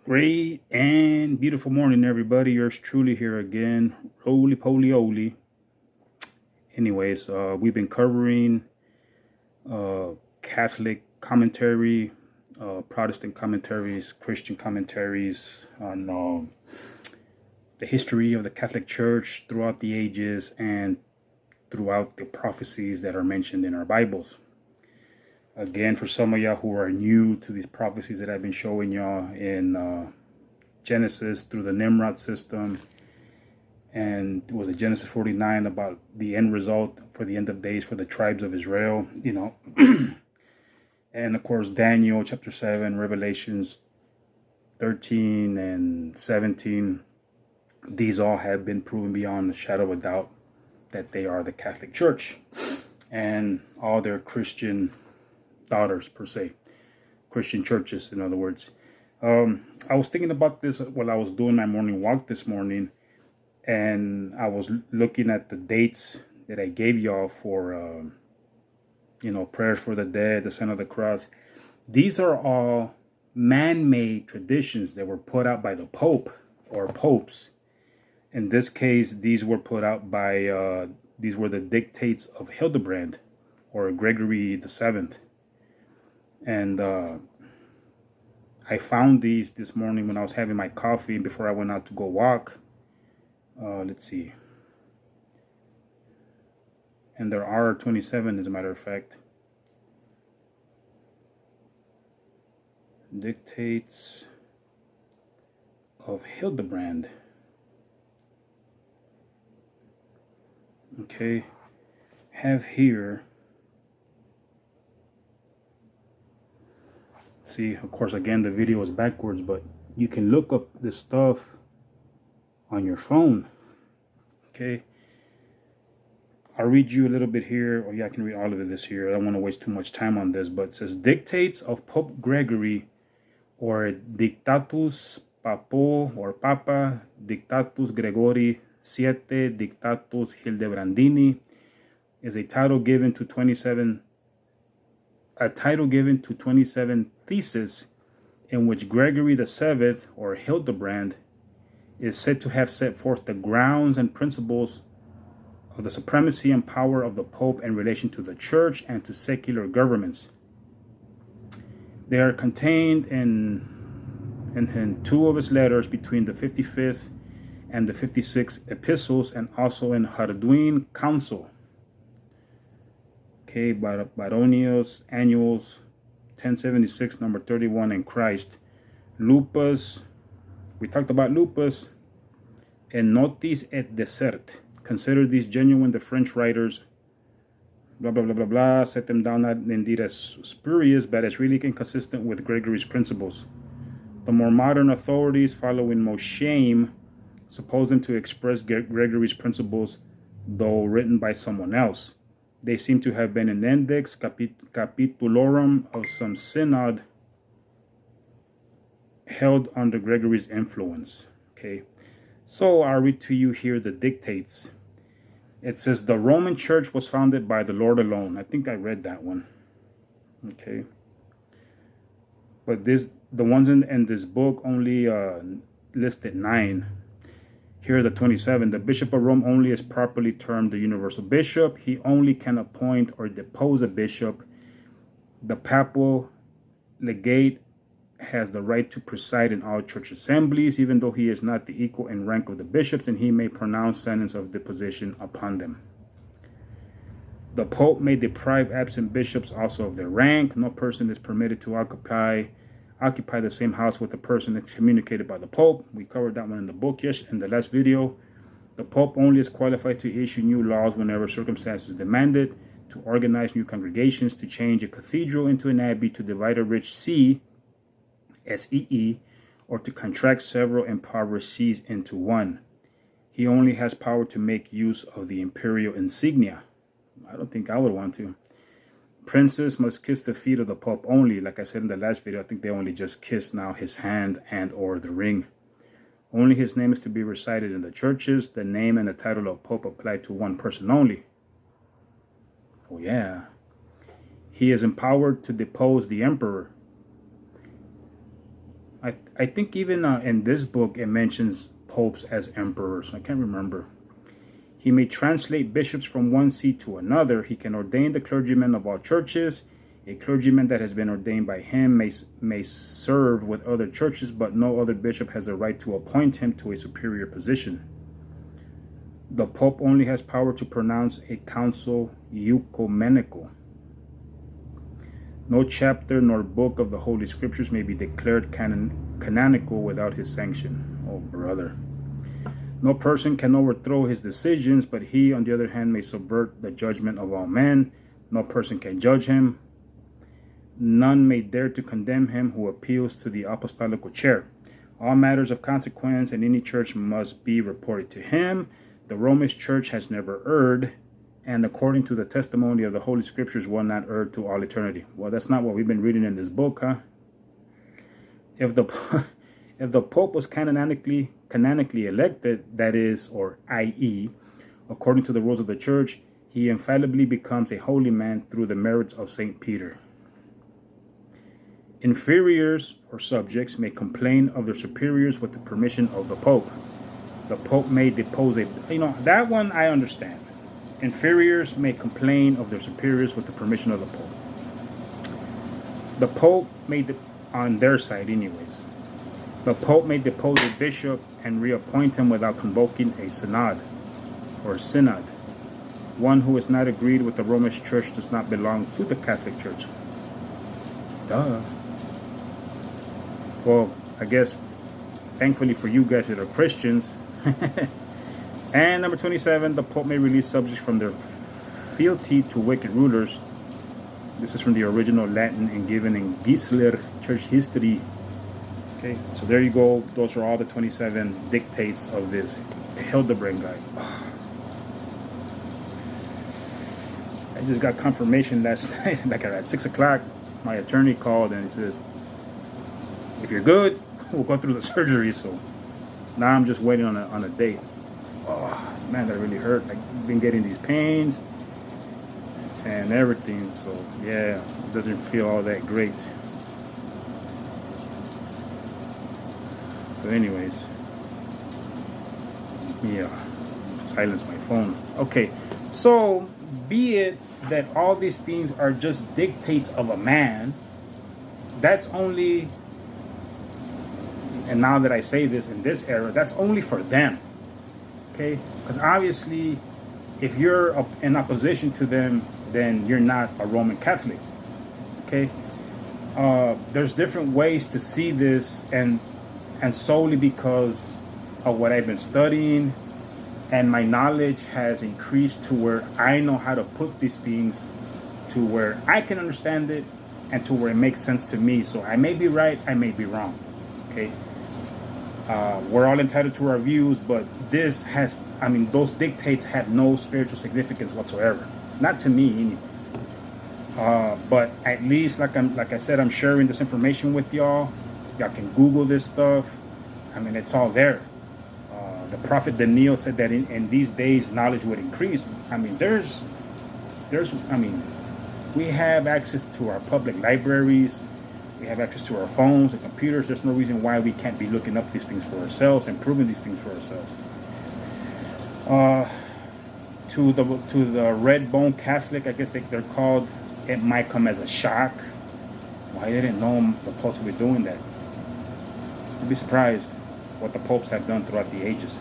Great and beautiful morning, everybody. Yours truly here again. Roly poly oly. Anyways, we've been covering uh, Catholic commentary, Protestant commentaries, Christian commentaries on the history of the Catholic Church throughout the ages and throughout the prophecies that are mentioned in our Bibles. Again, for some of y'all who are new to these prophecies that I've been showing y'all in Genesis through the Nimrod system, and it was a Genesis 49 about the end result for the end of days for the tribes of Israel, and of course Daniel chapter 7, Revelations 13 and 17. These all have been proven beyond a shadow of a doubt that they are the Catholic Church and all their Christian daughters, per se, Christian churches, in other words. I was thinking about this while I was doing my morning walk this morning, and I was looking at the dates that I gave y'all for, prayers for the dead, the sign of the cross. These are all man-made traditions that were put out by the Pope or popes. In this case, these were put out by, these were the dictates of Hildebrand or Gregory the Seventh. And I found these this morning when I was having my coffee before I went out to go walk. Let's see. And there are 27, as a matter of fact. Dictates of Hildebrand. Okay. Have here. See, of course, again, the video is backwards, but you can look up this stuff on your phone. Okay. I'll read you a little bit here, or yeah, I can read all of this here. I don't want to waste too much time on this, but it says Dictates of Pope Gregory, or Dictatus Papo or Papa, Dictatus Gregori Siete, Dictatus Hildebrandini, is a title given to 27 theses in which Gregory the Seventh, or Hildebrand, is said to have set forth the grounds and principles of the supremacy and power of the Pope in relation to the Church and to secular governments. They are contained in two of his letters between the 55th and the 56th epistles, and also in Harduin Council. Okay, Baronius Annuals 1076, number 31, in Christ. Lupus, we talked about Lupus, and Notis et Desert. Consider these genuine, the French writers, blah, blah, blah, blah, blah, set them down not indeed as spurious, but as really inconsistent with Gregory's principles. The more modern authorities, following most shame, suppose them to express Gregory's principles, though written by someone else. They seem to have been an index capitulorum of some synod held under Gregory's influence. Okay, so I'll read to you here the dictates. It says the Roman Church was founded by the Lord alone. I think I read that one. Okay, but the ones in this book only listed 9. Here are the 27. The Bishop of Rome only is properly termed the universal bishop. He only can appoint or depose a bishop. The papal legate has the right to preside in all church assemblies, even though he is not the equal in rank of the bishops, and he may pronounce sentence of deposition upon them. The Pope may deprive absent bishops also of their rank. No person is permitted to occupy the same house with the person excommunicated by the Pope. We covered that one in the book, yes, in the last video. The Pope only is qualified to issue new laws whenever circumstances demand it, to organize new congregations, to change a cathedral into an abbey, to divide a rich see, SEE, or to contract several impoverished sees into one. He only has power to make use of the imperial insignia. I don't think I would want to. Princes must kiss the feet of the Pope only. Like I said in the last video, I think they only just kiss now his hand and or the ring. Only his name is to be recited in the churches. The name and the title of Pope apply to one person only. Oh yeah. He is empowered to depose the emperor. I think even in this book it mentions popes as emperors. I can't remember. He may translate bishops from one see to another. He can ordain the clergymen of all churches. A clergyman that has been ordained by him may serve with other churches, but no other bishop has a right to appoint him to a superior position. The Pope only has power to pronounce a council ecumenical. No chapter nor book of the Holy Scriptures may be declared canonical without his sanction. Oh, brother. No person can overthrow his decisions, but he, on the other hand, may subvert the judgment of all men. No person can judge him. None may dare to condemn him who appeals to the apostolical chair. All matters of consequence in any church must be reported to him. The Roman Church has never erred, and according to the testimony of the Holy Scriptures, will not err to all eternity. Well, that's not what we've been reading in this book, huh? If the Pope was canonically elected, that is, or i.e., according to the rules of the Church, he infallibly becomes a holy man through the merits of St. Peter. Inferiors or subjects may complain of their superiors with the permission of the Pope. The Pope may depose that one I understand. Inferiors may complain of their superiors with the permission of the Pope. The Pope may, on their side anyways, the Pope may depose a bishop and reappoint him without convoking a synod or synod. One who is not agreed with the Roman Church does not belong to the Catholic Church. Duh. Well, I guess, thankfully for you guys that are Christians. And number 27, the Pope may release subjects from their fealty to wicked rulers. This is from the original Latin and given in Gisler Church History. Okay, so there you go. Those are all the 27 dictates of this Hildebrand guy. I just got confirmation last night, like at 6 o'clock. My attorney called and he says, if you're good, we'll go through the surgery. So now I'm just waiting on a date. Oh man, that really hurt. I've been getting these pains and everything, so yeah, it doesn't feel all that great. So anyways, yeah, silence my phone. Okay, so be it that all these things are just dictates of a man, that's only, and now that I say this in this era, that's only for them. Okay, because obviously if you're in opposition to them, then you're not a Roman Catholic. Okay, there's different ways to see this, and solely because of what I've been studying and my knowledge has increased to where I know how to put these things to where I can understand it and to where it makes sense to me. So I may be right, I may be wrong. Okay, we're all entitled to our views, but this has, I mean, those dictates have no spiritual significance whatsoever. Not to me anyways. But at least, like I said, I'm sharing this information with y'all. Y'all can Google this stuff. I mean, it's all there. The prophet Daniel said that in these days knowledge would increase. I mean, I mean, we have access to our public libraries. We have access to our phones and computers. There's no reason why we can't be looking up these things for ourselves and proving these things for ourselves. To the red bone Catholic, I guess they're called, it might come as a shock. Well, I didn't know the popes were doing that. I'd be surprised what the popes have done throughout the ages.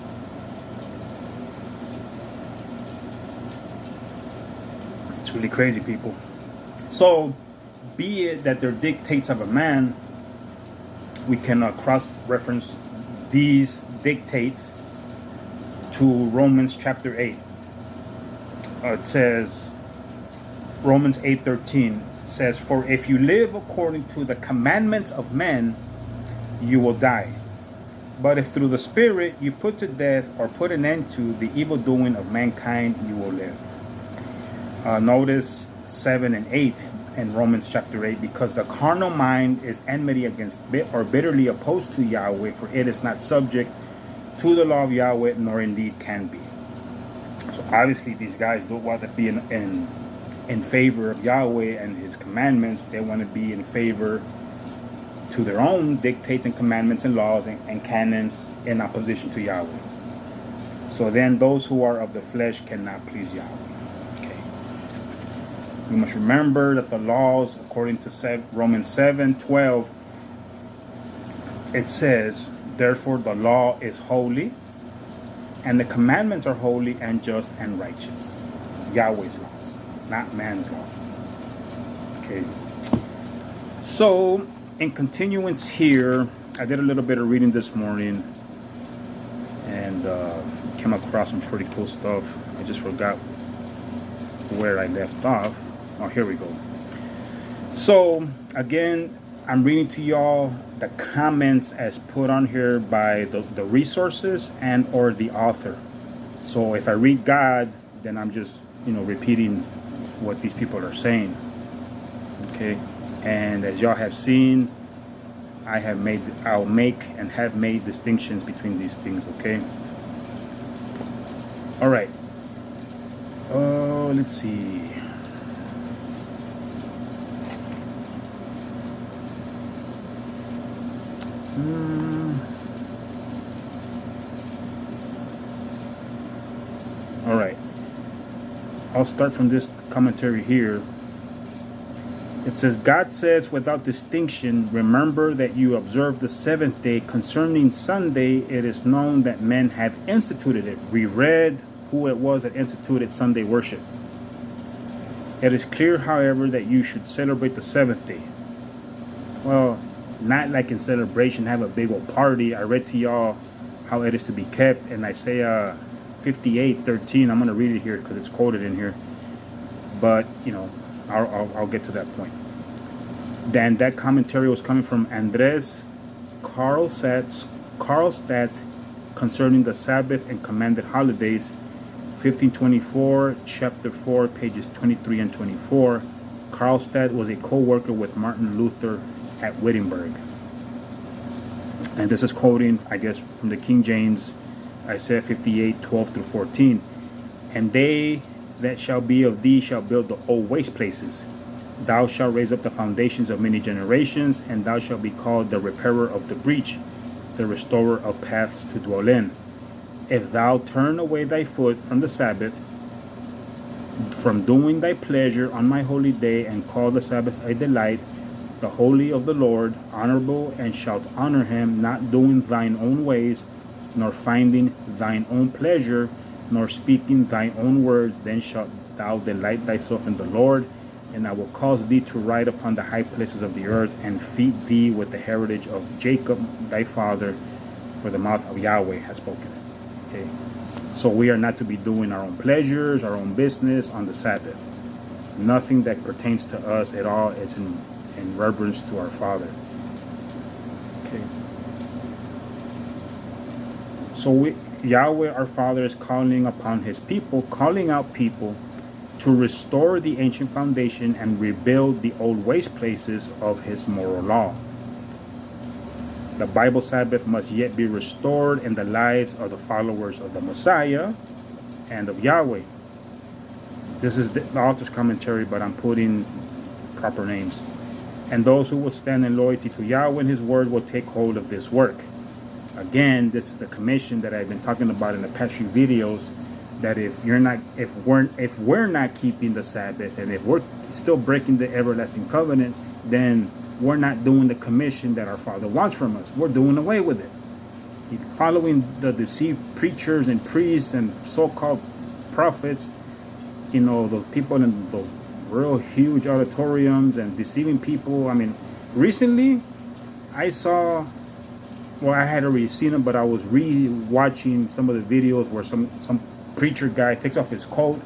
It's really crazy, people. So, be it that they're dictates of a man, we can cross-reference these dictates to Romans chapter 8. It says, Romans 8:13 says, for if you live according to the commandments of men, you will die. But if through the Spirit you put to death or put an end to the evil doing of mankind, you will live. Notice 7 and 8 in Romans chapter 8, because the carnal mind is enmity against or bitterly opposed to Yahweh, for it is not subject to the law of Yahweh, nor indeed can be. So obviously these guys don't want to be in favor of Yahweh and his commandments. They want to be in favor to their own dictates and commandments and laws and canons in opposition to Yahweh. So then those who are of the flesh cannot please Yahweh. Okay. We must remember that the laws, according to Romans 7:12, it says, therefore the law is holy, and the commandments are holy and just and righteous. Yahweh's laws, not man's laws. Okay. So, in continuance here, I did a little bit of reading this morning and came across some pretty cool stuff. I just forgot where I left off. Oh, here we go. So, again, I'm reading to y'all the comments as put on here by the resources and or the author. So if I read God, then I'm just, repeating what these people are saying. Okay. And as y'all have seen, I'll make and have made distinctions between these things. Okay. All right. Let's see. All right. I'll start from this commentary here. It says, God says without distinction, remember that you observe the seventh day. Concerning Sunday, it is known that men have instituted it. We read who it was that instituted Sunday worship. It is clear, however, that you should celebrate the seventh day. Well, not like in celebration, have a big old party. I read to y'all how it is to be kept in Isaiah 58:13. I'm going to read it here because it's quoted in here. But, I'll get to that point. Then that commentary was coming from Andres Karlstadt concerning the Sabbath and commanded holidays, 1524, chapter 4, pages 23 and 24. Karlstadt was a co-worker with Martin Luther at Wittenberg. And this is quoting, I guess, from the King James, Isaiah 58:12-14. And they that shall be of thee shall build the old waste places. Thou shalt raise up the foundations of many generations, and thou shalt be called the repairer of the breach, the restorer of paths to dwell in. If thou turn away thy foot from the Sabbath, from doing thy pleasure on my holy day, and call the Sabbath a delight, the holy of the Lord, honorable, and shalt honor him, not doing thine own ways, nor finding thine own pleasure, nor speaking thine own words, then shalt thou delight thyself in the Lord, and I will cause thee to ride upon the high places of the earth, and feed thee with the heritage of Jacob thy father, for the mouth of Yahweh has spoken it. Okay, so we are not to be doing our own pleasures, our own business on the Sabbath. Nothing that pertains to us at all. It's in reverence to our Father. Okay. So Yahweh our Father is calling upon his people, calling out people to restore the ancient foundation and rebuild the old waste places of his moral law. The Bible Sabbath must yet be restored in the lives of the followers of the Messiah and of Yahweh. This is the author's commentary, but I'm putting proper names. And those who will stand in loyalty to Yahweh and his word will take hold of this work. Again, this is the commission that I've been talking about in the past few videos, that if we're not keeping the Sabbath, and if we're still breaking the everlasting covenant, then we're not doing the commission that our Father wants from us. We're doing away with it. Following the deceived preachers and priests and so-called prophets, those people in those real huge auditoriums and deceiving people. I mean, recently I saw, well, I had already seen them, but I was re-watching some of the videos where some preacher guy takes off his coat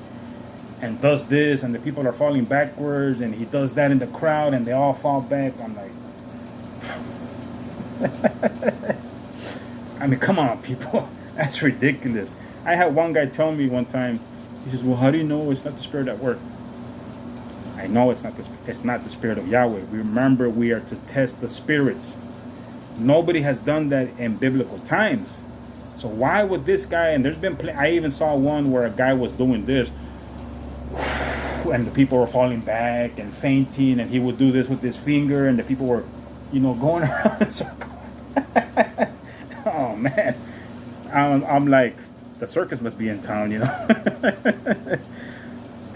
and does this, and the people are falling backwards, and he does that in the crowd and they all fall back. I'm like, I mean, come on, people. That's ridiculous. I had one guy tell me one time, he says, well, how do you know it's not the Spirit at work? I know it's not the Spirit of Yahweh. Remember, we are to test the spirits. Nobody has done that in biblical times. So why would this guy, and there's been, I even saw one where a guy was doing this, and the people were falling back and fainting, and he would do this with his finger, and the people were going around in circles. Oh man, I'm like, the circus must be in town.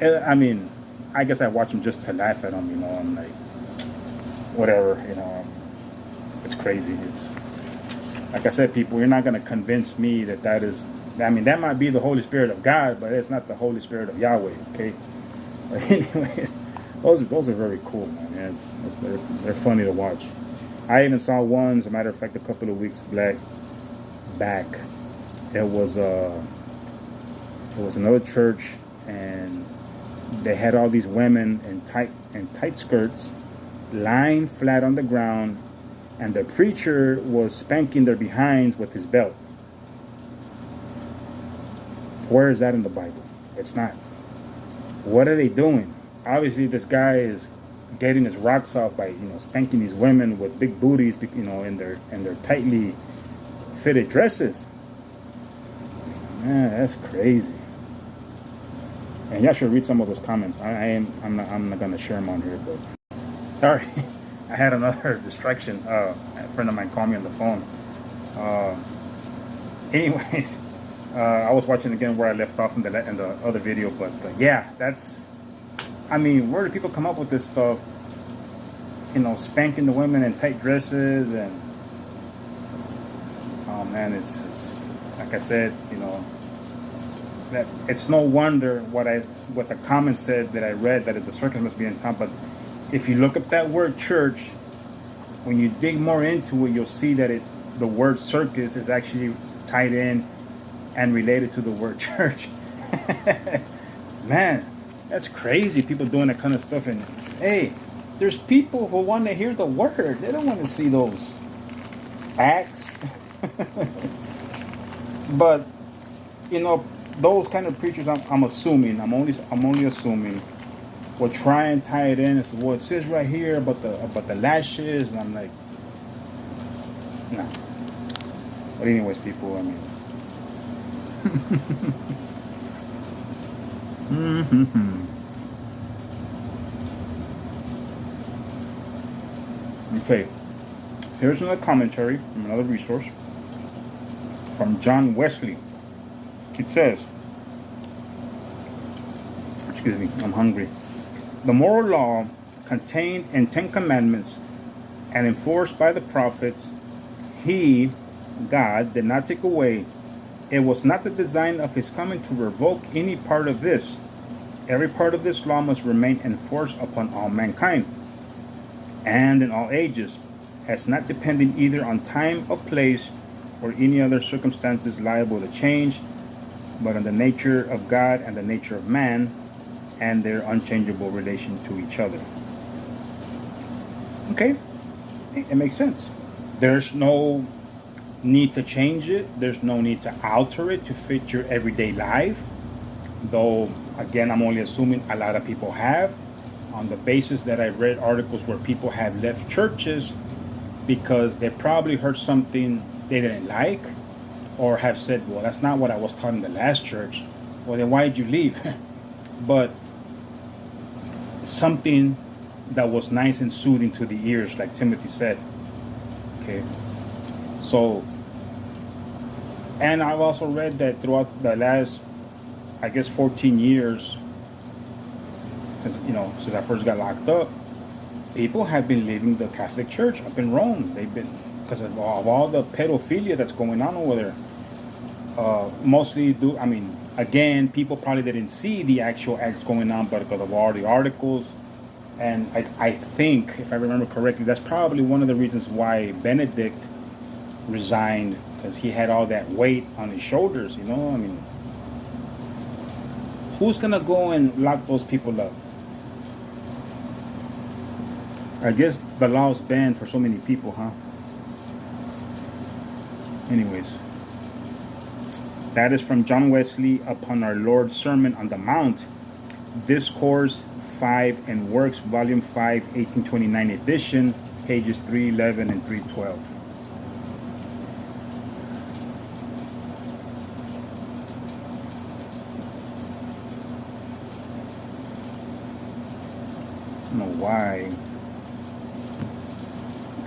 I mean, I guess I watch them just to laugh at them. I'm like, whatever. It's crazy. It's like I said, people, you're not gonna convince me that is. I mean, that might be the Holy Spirit of God, but it's not the Holy Spirit of Yahweh. Okay. But anyways, those are very cool, man. They're funny to watch. I even saw one, as a matter of fact, a couple of weeks back. It was another church, and they had all these women in tight skirts, lying flat on the ground, and the preacher was spanking their behinds with his belt. Where is that in the Bible? It's not. What are they doing? Obviously, this guy is getting his rocks off by spanking these women with big booties, in their tightly fitted dresses. Man, that's crazy. And y'all should read some of those comments. I'm not gonna share them on here, but sorry, I had another distraction. A friend of mine called me on the phone. Anyways, I was watching again where I left off in the other video, but yeah, I mean, where do people come up with this stuff? Spanking the women in tight dresses, and oh man, it's like I said, that it's no wonder what the comments said that I read, that the circus must be in town. But if you look up that word church, when you dig more into it, you'll see that the word circus is actually tied in and related to the word church. Man, that's crazy. People doing that kind of stuff. And hey, there's people who want to hear the word. They don't want to see those acts. But those kind of preachers, I'm assuming, I'm only assuming, will try and tie it in and say, well, it says right here about the lashes, and I'm like, no. But anyways, people, I mean, okay, here's another commentary from another resource from John Wesley. It says, excuse me, I'm hungry. The moral law contained in 10 commandments and enforced by the prophets, He, God, did not take away. It was not the design of His coming to revoke any part of this. Every part of this law must remain enforced upon all mankind and in all ages, as not depending either on time or place or any other circumstances liable to change, but on the nature of God and the nature of man and their unchangeable relation to each other. Okay, it makes sense. There's no need to change it. There's no need to alter it to fit your everyday life. Though, again, I'm only assuming a lot of people have, on the basis that I read articles where people have left churches because they probably heard something they didn't like, or have said, well, that's not what I was taught in the last church. Well, then why did you leave? But something that was nice and soothing to the ears, like Timothy said. Okay. So, and I've also read that throughout the last, I guess, 14 years, since I first got locked up, people have been leaving the Catholic Church up in Rome. They've been, because of all the pedophilia that's going on over there. Mostly again, people probably didn't see the actual acts going on, but because of all the articles. And I think, if I remember correctly, that's probably one of the reasons why Benedict resigned, because he had all that weight on his shoulders, who's going to go and lock those people up? I guess the law's banned for so many people, huh? Anyways, that is from John Wesley upon our Lord's Sermon on the Mount, Discourse 5 and Works, Volume 5, 1829 edition, pages 311 and 312. I don't know why.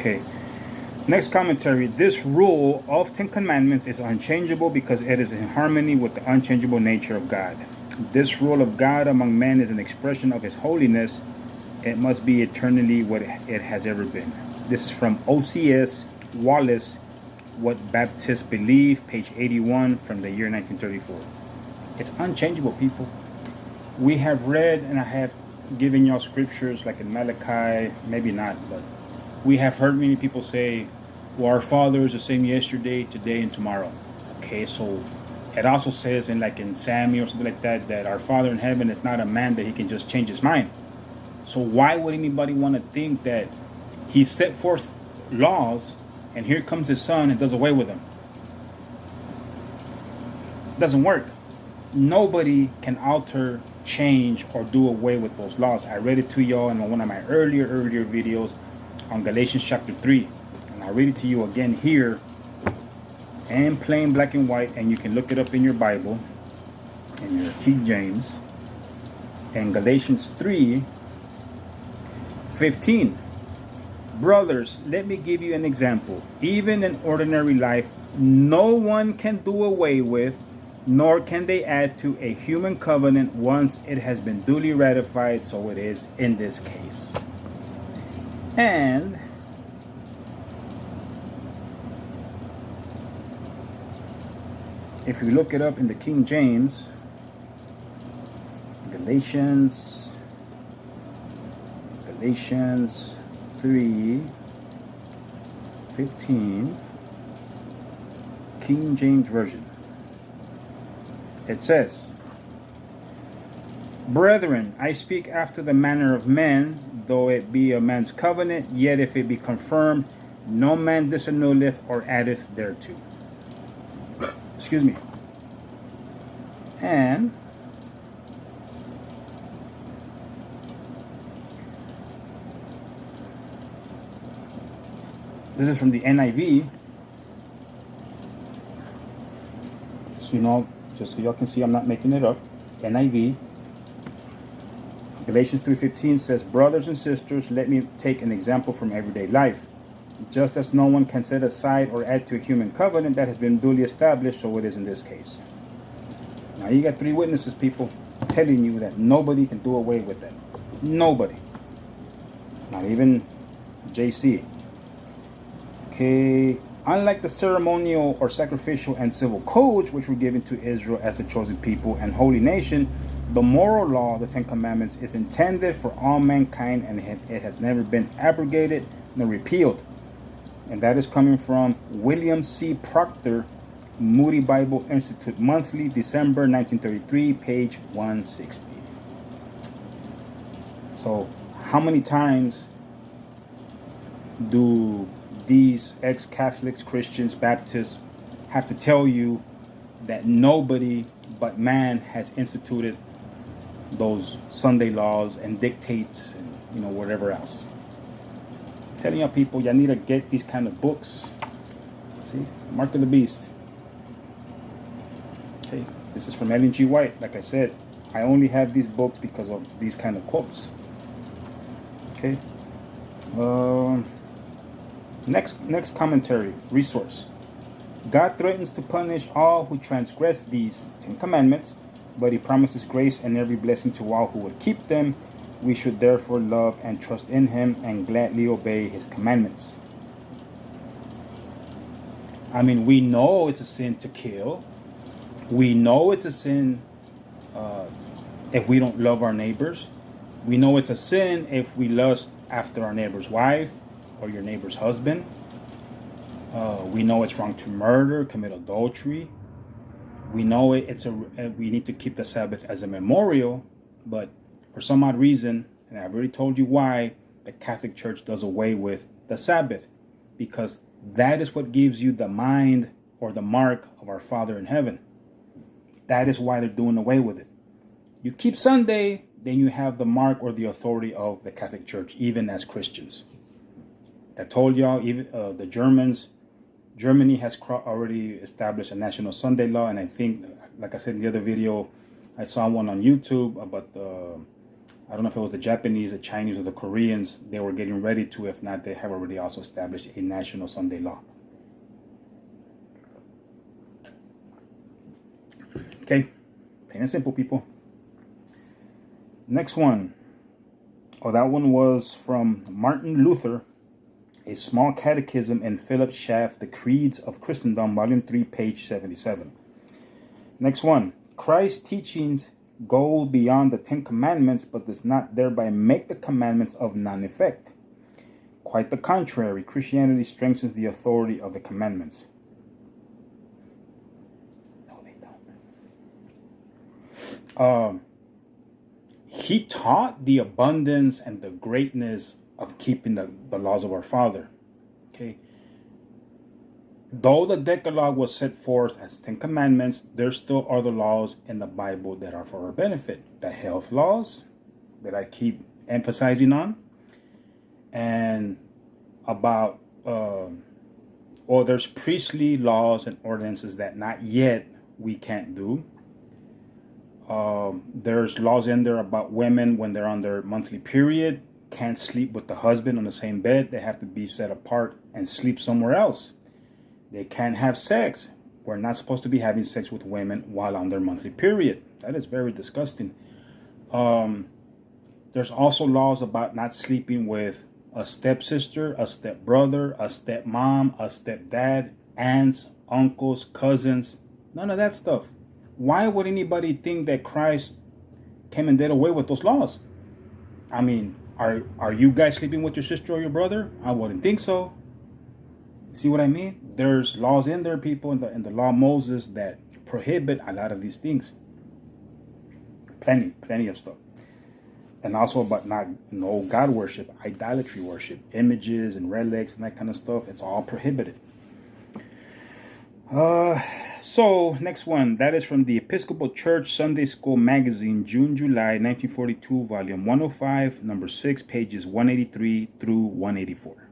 Okay. Next commentary. This rule of 10 Commandments is unchangeable because it is in harmony with the unchangeable nature of God. This rule of God among men is an expression of His holiness. It must be eternally what it has ever been. This is from OCS Wallace, What Baptists Believe, page 81 from the year 1934. It's unchangeable, people. We have read, and I have given y'all scriptures like in Malachi, maybe not, but we have heard many people say, well, our Father is the same yesterday, today, and tomorrow. Okay, so it also says in Samuel or something like that, that our Father in heaven is not a man that He can just change His mind. So why would anybody want to think that He set forth laws and here comes His Son and does away with them? It doesn't work. Nobody can alter, change, or do away with those laws. I read it to y'all in one of my earlier videos on Galatians chapter 3. And I'll read it to you again here in plain black and white, and you can look it up in your Bible, in your King James. And Galatians 3:15. Brothers, let me give you an example. Even in ordinary life, no one can do away with, nor can they add to a human covenant once it has been duly ratified, so it is in this case. And if you look it up in the King James, Galatians 3:15, King James Version. It says, Brethren, I speak after the manner of men, though it be a man's covenant, yet if it be confirmed, no man disannulleth or addeth thereto. Excuse me. And this is from the NIV. So just so y'all can see I'm not making it up. NIV. Galatians 3:15 says, Brothers and sisters, let me take an example from everyday life. Just as no one can set aside or add to a human covenant that has been duly established, so it is in this case. Now you got 3 witnesses, people, telling you that nobody can do away with that. Nobody. Not even JC. Okay. Unlike the ceremonial or sacrificial and civil codes which were given to Israel as the chosen people and holy nation, the moral law, the 10 Commandments, is intended for all mankind, and it has never been abrogated nor repealed. And that is coming from William C. Proctor, Moody Bible Institute Monthly, December 1933, page 160. So how many times do these ex-Catholics, Christians, Baptists have to tell you that nobody but man has instituted those Sunday laws and dictates and whatever else? I'm telling you people, y'all need to get these kind of books. See, Mark of the Beast. Okay, this is from Ellen G. White. Like I said, I only have these books because of these kind of quotes. Okay. Next commentary, resource. God threatens to punish all who transgress these 10 Commandments, but He promises grace and every blessing to all who would keep them. We should therefore love and trust in Him and gladly obey His commandments. I mean, we know it's a sin to kill. We know it's a sin if we don't love our neighbors. We know it's a sin if we lust after our neighbor's wife or your neighbor's husband. We know it's wrong to murder, commit adultery. We know we need to keep the Sabbath as a memorial, but for some odd reason, and I've already told you why, the Catholic Church does away with the Sabbath, because that is what gives you the mind or the mark of our Father in heaven. That is why they're doing away with it. You keep Sunday, then you have the mark or the authority of the Catholic Church, even as Christians. I told y'all, even the Germany has already established a national Sunday law, and I think, like I said in the other video, I saw one on YouTube about I don't know if it was the Japanese, the Chinese, or the Koreans. They were getting ready to. If not, they have already also established a national Sunday law. Okay, plain and simple, people. Next one. Oh, that one was from Martin Luther, A Small Catechism, and Philip Schaff, The Creeds of Christendom, Volume 3, page 77. Next one. Christ's teachings go beyond the 10 Commandments, but does not thereby make the commandments of non-effect. Quite the contrary, Christianity strengthens the authority of the commandments. No, they don't. He taught the abundance and the greatness of keeping the laws of our Father. Okay. Though the Decalogue was set forth as 10 Commandments, there still are the laws in the Bible that are for our benefit. The health laws that I keep emphasizing on, and about, there's priestly laws and ordinances that not yet we can't do. There's laws in there about women when they're on their monthly period, can't sleep with the husband on the same bed. They have to be set apart and sleep somewhere else. They can't have sex. We're not supposed to be having sex with women while on their monthly period. That is very disgusting. There's also laws about not sleeping with a stepsister, a stepbrother, a stepmom, a stepdad, aunts, uncles, cousins. None of that stuff. Why would anybody think that Christ came and did away with those laws? I mean, are you guys sleeping with your sister or your brother? I wouldn't think so. See what I mean? There's laws in there, people, in the law of Moses that prohibit a lot of these things. Plenty of stuff. And also about not God worship, idolatry worship, images and relics and that kind of stuff. It's all prohibited. So next one, that is from the Episcopal Church Sunday School Magazine, June-July 1942, volume 105, number 6, pages 183 through 184.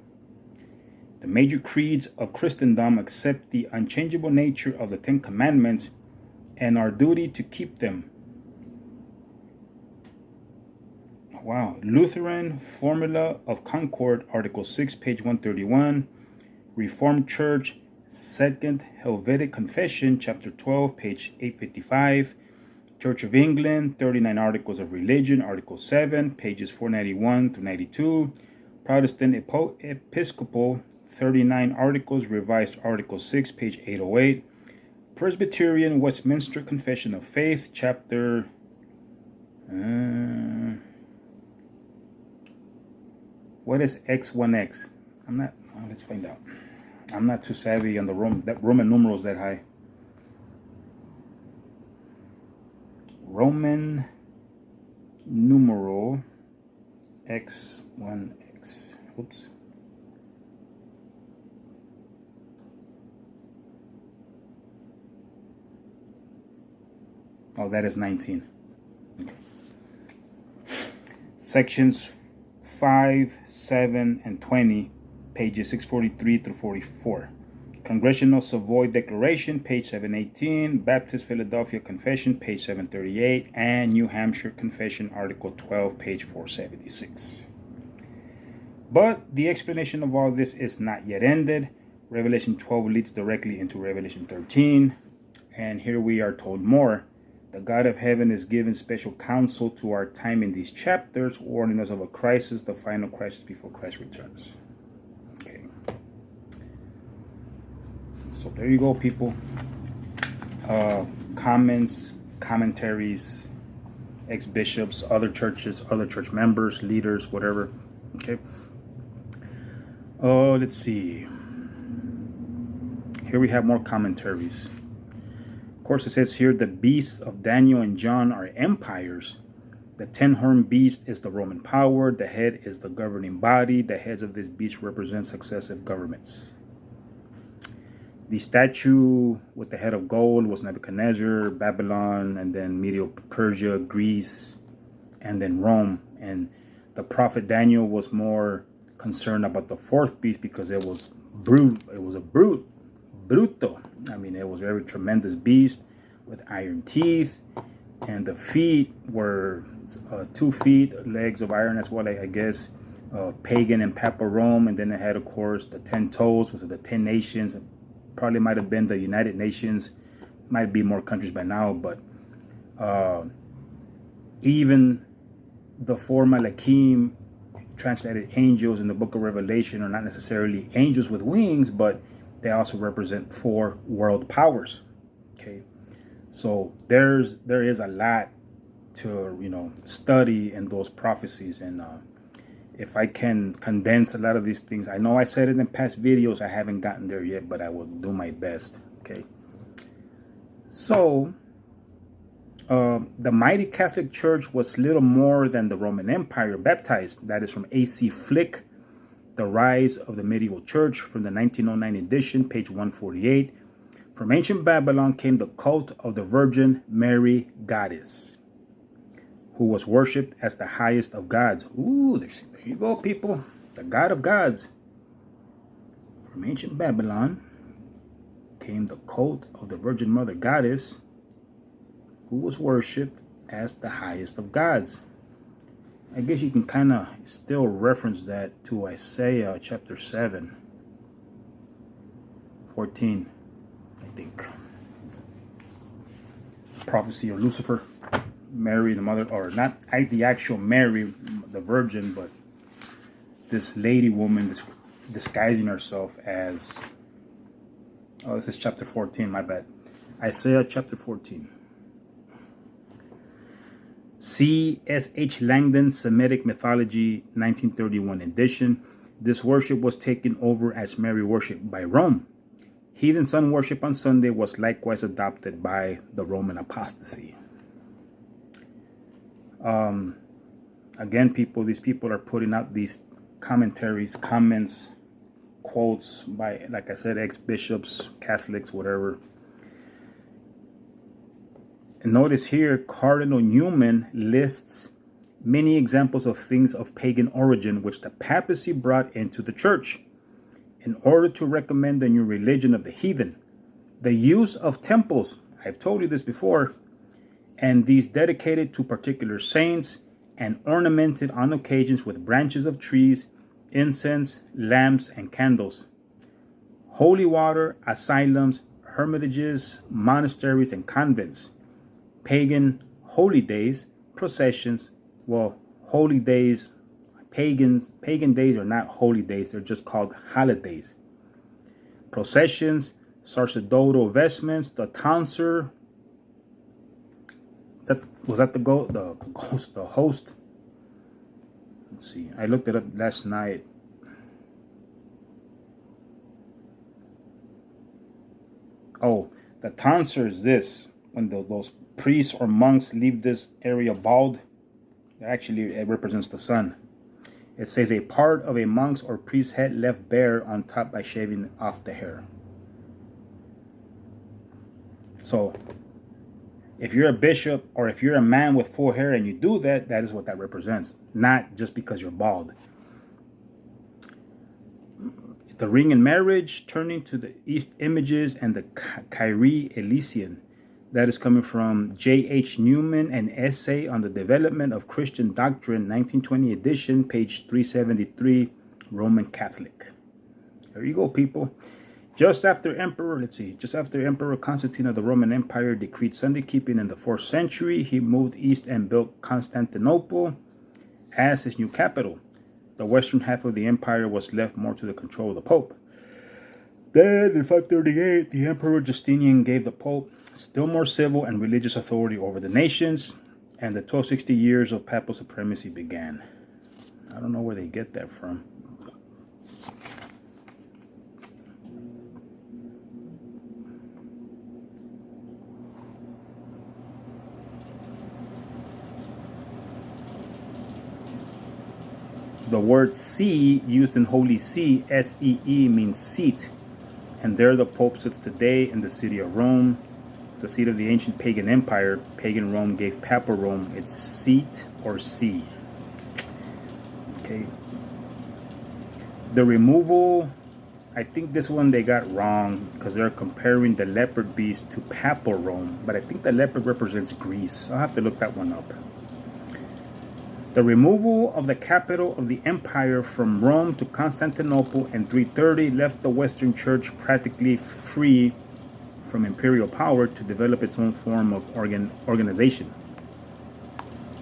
The major creeds of Christendom accept the unchangeable nature of the 10 Commandments and our duty to keep them. Wow. Lutheran Formula of Concord, Article 6, page 131. Reformed Church, Second Helvetic Confession, Chapter 12, page 855. Church of England, 39 Articles of Religion, Article 7, pages 491 to 92. Protestant Episcopal, 39 Articles, Revised Article 6, page 808. Presbyterian Westminster Confession of Faith, Chapter... what is X1X? I'm not... let's find out. I'm not too savvy on the Roman numerals that high. Roman numeral X1X. Oops. Oh, that is 19. Okay. Sections 5, 7, and 20, pages 643 through 44. Congressional Savoy Declaration, page 718. Baptist Philadelphia Confession, page 738. And New Hampshire Confession, Article 12, page 476. But the explanation of all this is not yet ended. Revelation 12 leads directly into Revelation 13. And here we are told more. The God of heaven is giving special counsel to our time in these chapters, warning us of a crisis, the final crisis before Christ returns. Okay. So there you go, people. Comments, commentaries, ex-bishops, other churches, other church members, leaders, whatever. Okay. Oh, let's see. Here we have more commentaries. Of course, it says here the beasts of Daniel and John are empires. The 10-horned beast is the Roman power. The head is the governing body. The heads of this beast represent successive governments. The statue with the head of gold was Nebuchadnezzar, Babylon, and then Medo-Persia, Greece, and then Rome. And the prophet Daniel was more concerned about the fourth beast because it was brute. It was a bruto. I mean, it was a very tremendous beast with iron teeth, and the feet were 2 feet, legs of iron as well, I guess. Pagan and Papal Rome, and then it had, of course, the 10 toes, was the 10 nations. Probably might have been the United Nations. Might be more countries by now, but even the 4 Malachim, translated angels in the book of Revelation, are not necessarily angels with wings, but they also represent 4 world powers. Okay, so there is a lot to study in those prophecies, and if I can condense a lot of these things, I know I said it in past videos, I haven't gotten there yet, but I will do my best. Okay, so the mighty Catholic Church was little more than the Roman Empire baptized. That is from A.C. Flick, The Rise of the Medieval Church, from the 1909 edition, page 148. From ancient Babylon came the cult of the Virgin Mary Goddess, who was worshipped as the highest of gods. Ooh, there you go, people. The God of gods. From ancient Babylon came the cult of the Virgin Mother Goddess, who was worshipped as the highest of gods. I guess you can kind of still reference that to Isaiah chapter 7, 14, I think. Prophecy of Lucifer. Mary, the mother, or not the actual Mary, the virgin, but this lady woman disguising herself as, oh, this is chapter 14, my bad. Isaiah chapter 14. C. S. H. Langdon, Semitic Mythology, 1931 edition. This worship was taken over as Mary worship by Rome. Heathen sun worship on Sunday was likewise adopted by the Roman apostasy. Again, these people are putting out these commentaries, comments, quotes by, like I said, ex-bishops, Catholics, whatever. And notice here, Cardinal Newman lists many examples of things of pagan origin which the papacy brought into the church in order to recommend the new religion of the heathen. The use of temples, I've told you this before, and these dedicated to particular saints and ornamented on occasions with branches of trees, incense, lamps, and candles. Holy water, asylums, hermitages, monasteries, and convents. Pagan holy days, processions. Well, holy days, pagan days are not holy days, they're just called holidays. Processions, sacerdotal vestments, the tonsure. Was that the host? Let's see. I looked it up last night. Oh, the tonsure is this. When those priests or monks leave this area bald, actually it represents the sun. It says a part of a monk's or priest's head left bare on top by shaving off the hair. So, if you're a bishop or if you're a man with full hair and you do that, that is what that represents. Not just because you're bald. The ring in marriage, turning to the east images, and the Kyrie Elysian. That is coming from J.H. Newman, an essay on the development of Christian doctrine, 1920 edition, page 373, Roman Catholic. There you go, people. Just after Emperor Constantine of the Roman Empire decreed Sunday keeping in the 4th century, he moved east and built Constantinople as his new capital. The western half of the empire was left more to the control of the Pope. Then, in 538, the Emperor Justinian gave the Pope still more civil and religious authority over the nations, and the 1260 years of papal supremacy began. I don't know where they get that from. The word see, used in Holy See, S-E-E, means seat. And there the Pope sits today in the city of Rome, the seat of the ancient pagan empire. Pagan Rome gave Papal Rome its seat or see. Okay. The removal, I think this one they got wrong because they're comparing the leopard beast to Papal Rome. But I think the leopard represents Greece. I'll have to look that one up. The removal of the capital of the empire from Rome to Constantinople in 330 left the Western Church practically free from imperial power to develop its own form of organization.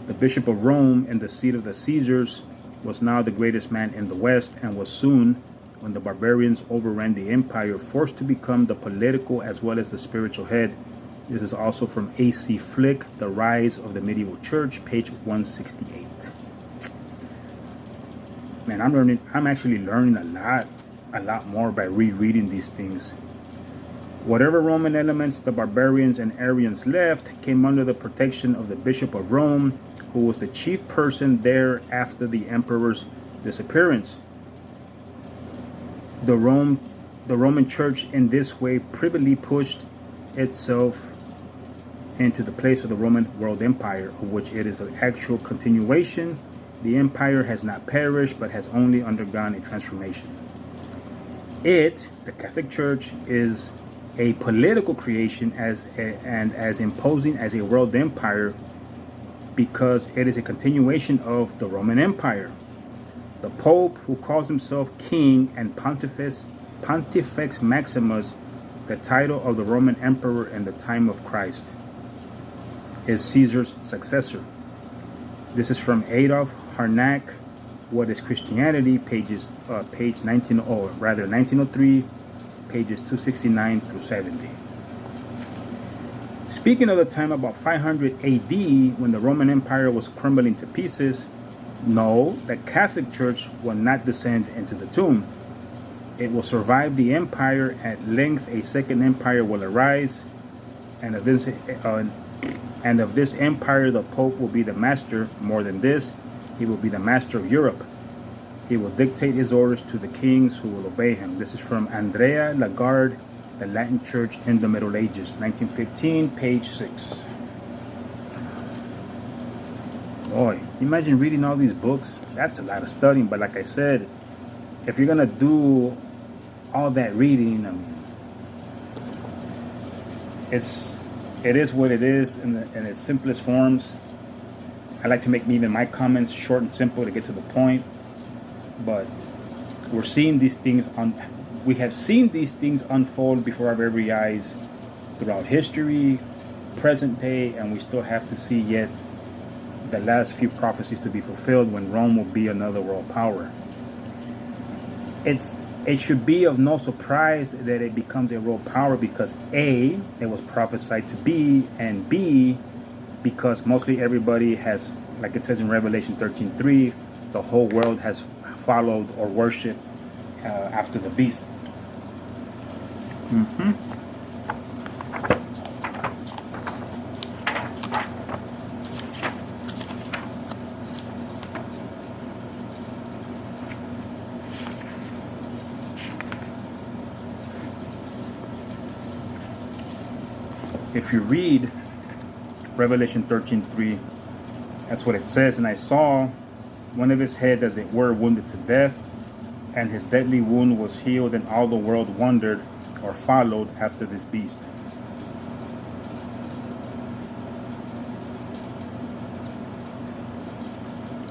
The Bishop of Rome and the seat of the Caesars was now the greatest man in the West, and was soon, when the barbarians overran the empire, forced to become the political as well as the spiritual head. This is also from A.C. Flick, The Rise of the Medieval Church, page 168. Man, I'm actually learning a lot more by rereading these things. Whatever Roman elements the barbarians and Arians left came under the protection of the Bishop of Rome, who was the chief person there after the emperor's disappearance. The Roman Church in this way privily pushed itself into the place of the Roman world empire, of which it is the actual continuation. The empire has not perished, but has only undergone a transformation. The Catholic Church, is a political creation and as imposing as a world empire, because it is a continuation of the Roman Empire. The Pope, who calls himself King and Pontifex Maximus, the title of the Roman Emperor in the time of Christ, is Caesar's successor. This is from Adolf Harnack, What is Christianity, page 1903, pages 269 through 70. Speaking of the time about 500 AD, when the Roman Empire was crumbling to pieces, no, the Catholic Church will not descend into the tomb. It will survive the empire. At length, a second empire will arise, and of this empire, the Pope will be the master. More than this, he will be the master of Europe. He will dictate his orders to the kings who will obey him. This is from Andrea Lagarde, The Latin Church in the Middle Ages, 1915, page 6. Boy, imagine reading all these books. That's a lot of studying, but like I said, if you're gonna do all that reading, it is what it is in its simplest forms. I like to make even my comments short and simple to get to the point. But we're seeing these things we have seen these things unfold before our very eyes throughout history, present day, and we still have to see yet the last few prophecies to be fulfilled, when Rome will be another world power. It should be of no surprise that it becomes a world power, because A, it was prophesied to be, and B, because mostly everybody has, like it says in Revelation 13:3, the whole world has followed or worshipped after the beast. If you read Revelation 13:3, that's what it says. And I saw one of his heads, as it were, wounded to death, and his deadly wound was healed, and all the world wondered or followed after this beast.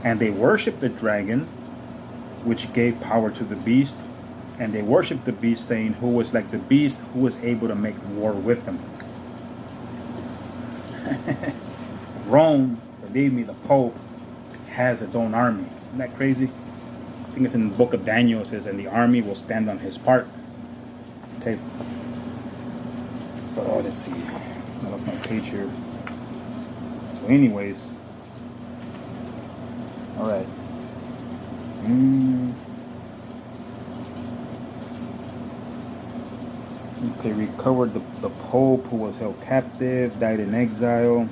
And they worshipped the dragon, which gave power to the beast, and they worshipped the beast, saying, "Who was like the beast, who was able to make war with him?" Rome, believe me, the Pope has its own army. Isn't that crazy? I think it's in the book of Daniel. It says, "And the army will stand on his part." Okay. Oh, let's see. I lost my page here. So, anyways, all right. Okay, recovered the Pope who was held captive, died in exile.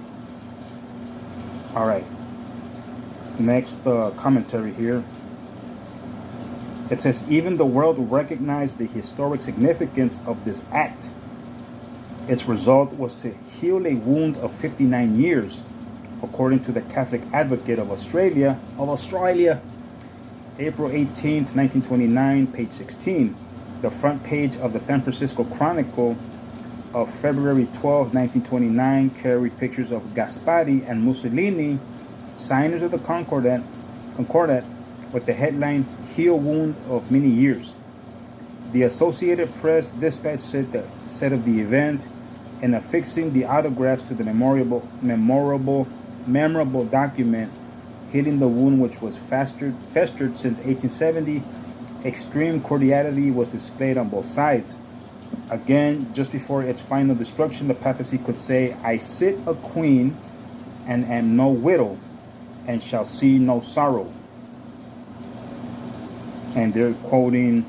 All right. Next commentary here. It says, even the world recognized the historic significance of this act. Its result was to heal a wound of 59 years, according to the Catholic Advocate of Australia, April 18th, 1929, page 16. The front page of the San Francisco Chronicle of February 12, 1929, carried pictures of Gaspari and Mussolini Signers of the Concordat with the headline "Heel Wound of Many Years." The Associated Press Dispatch said of the event, in affixing the autographs to the memorable document, healing the wound which was festered since 1870, extreme cordiality was displayed on both sides. Again, just before its final destruction, the papacy could say, "I sit a queen and am no widow, and shall see no sorrow." And they're quoting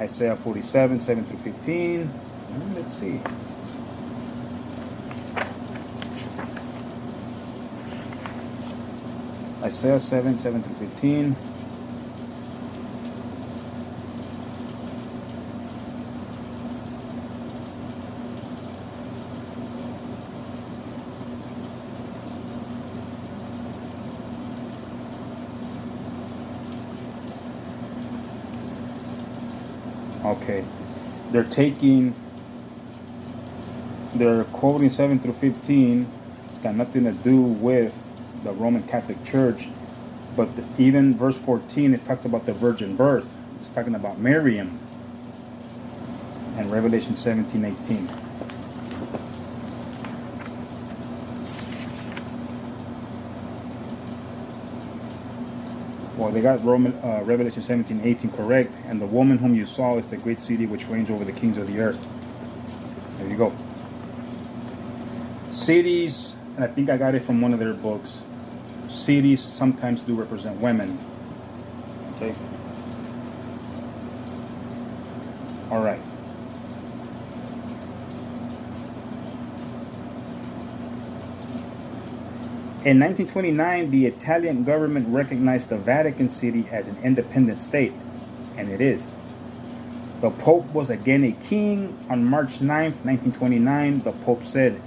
Isaiah 47, 7 through 15. Let's see. Isaiah 7, 7 through 15. Okay, they're quoting 7 through 15. It's got nothing to do with the Roman Catholic Church, but even verse 14, it talks about the virgin birth. It's talking about Miriam, and Revelation 17:18. Well, they got Revelation 17:18 correct, and the woman whom you saw is the great city which reigns over the kings of the earth. There you go. Cities, and I think I got it from one of their books. Cities sometimes do represent women. Okay. All right. In 1929, the Italian government recognized the Vatican City as an independent state, and it is. The Pope was again a king. On March 9th, 1929, the Pope said,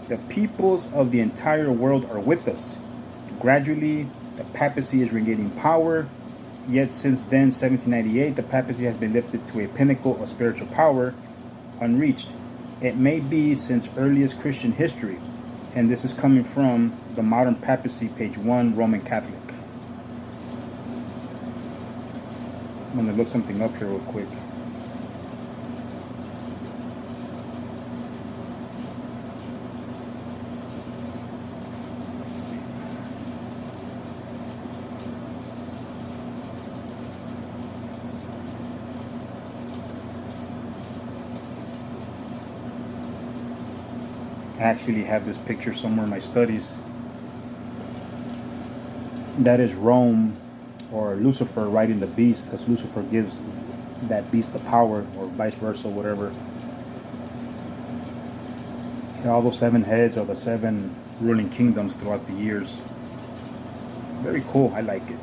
"The peoples of the entire world are with us." Gradually, the papacy is regaining power, yet since then, 1798, the papacy has been lifted to a pinnacle of spiritual power unreached. It may be since earliest Christian history, and this is coming from the Modern Papacy, page 1, Roman Catholic. I'm going to look something up here real quick. Let's see. I actually have this picture somewhere in my studies. That is Rome, or Lucifer riding the beast, because Lucifer gives that beast the power, or vice versa, whatever. And all those 7 heads are the 7 ruling kingdoms throughout the years. Very cool. I like it.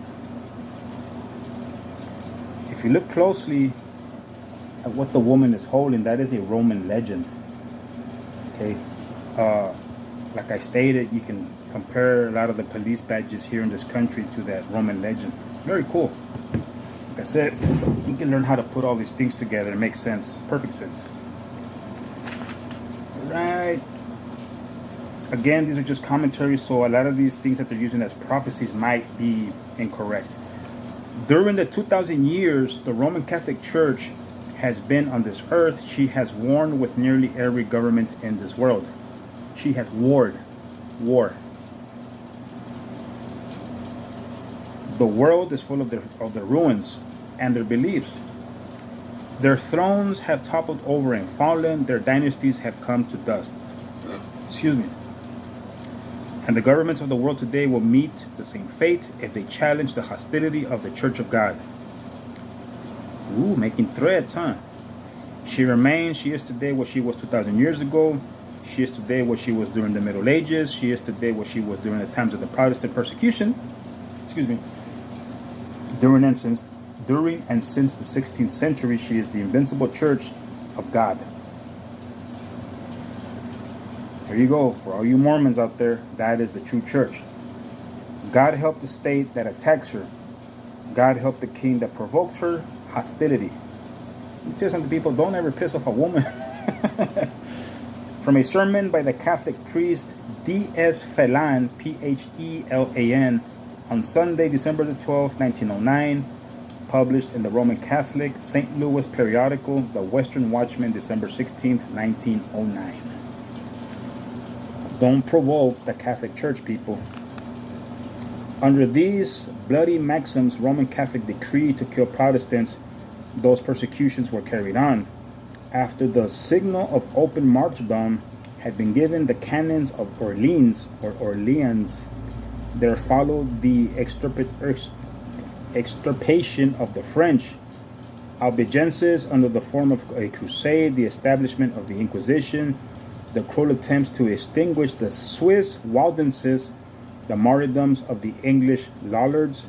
If you look closely at what the woman is holding, that is a Roman legend. Okay. Like I stated, you can compare a lot of the police badges here in this country to that Roman legend. Very cool. Like I said, you can learn how to put all these things together and make sense. Perfect sense. Right. Again, these are just commentaries, so a lot of these things that they're using as prophecies might be incorrect. During the 2,000 years the Roman Catholic Church has been on this earth, she has warred with nearly every government in this world. She has warred. War. The world is full of their ruins and their beliefs. Their thrones have toppled over and fallen. Their dynasties have come to dust. Excuse me. And the governments of the world today will meet the same fate if they challenge the hostility of the Church of God. Ooh, making threats, huh? She is today what she was 2,000 years ago. She is today what she was during the Middle Ages. She is today what she was during the times of the Protestant persecution. Excuse me. During and since the 16th century, she is the invincible Church of God. There you go. For all you Mormons out there, that is the true church. God help the state that attacks her. God help the king that provokes her hostility. You tell some people, don't ever piss off a woman. From a sermon by the Catholic priest D.S. Phelan, Phelan, On Sunday, December the 12th, 1909, published in the Roman Catholic St. Louis periodical, The Western Watchman, December 16th, 1909. Don't provoke the Catholic Church, people. Under these bloody maxims, Roman Catholic decree to kill Protestants, those persecutions were carried on. After the signal of open martyrdom had been given, the canons of Orleans, there followed the extirpation of the French Albigenses under the form of a crusade, the establishment of the Inquisition, the cruel attempts to extinguish the Swiss Waldenses, the martyrdoms of the English Lollards,